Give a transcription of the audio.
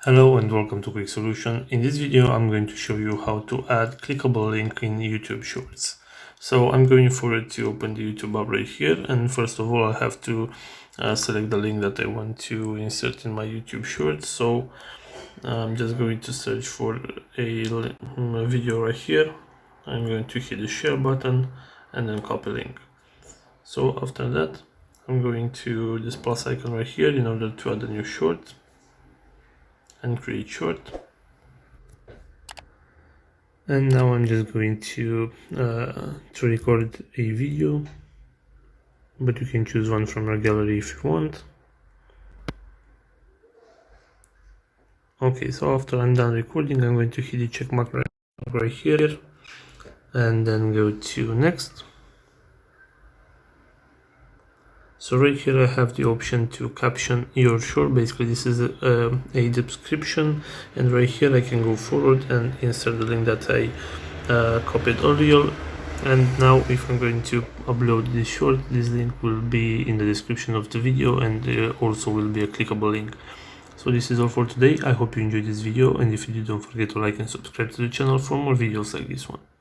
Hello and welcome to Quick Solution. In this video I'm going to show you how to add clickable link in YouTube Shorts. So I'm going forward to open the YouTube app right here, and first of all I have to select the link that I want to insert in my YouTube Shorts. So I'm just going to search for a video right here. I'm going to hit the share button and then copy link. So after that I'm going to this plus icon right here in order to add a new short and create short. And now I'm just going to record a video, but you can choose one from your gallery if you want. Okay, so after I'm done recording, I'm going to hit the check mark right here and then go to next. So right here I have the option to caption your short. Basically this is a description, and right here I can go forward and insert the link that I copied earlier. And now if I'm going to upload this short, this link will be in the description of the video, and also will be a clickable link. So this is all for today. I hope you enjoyed this video, and if you did, don't forget to like and subscribe to the channel for more videos like this one.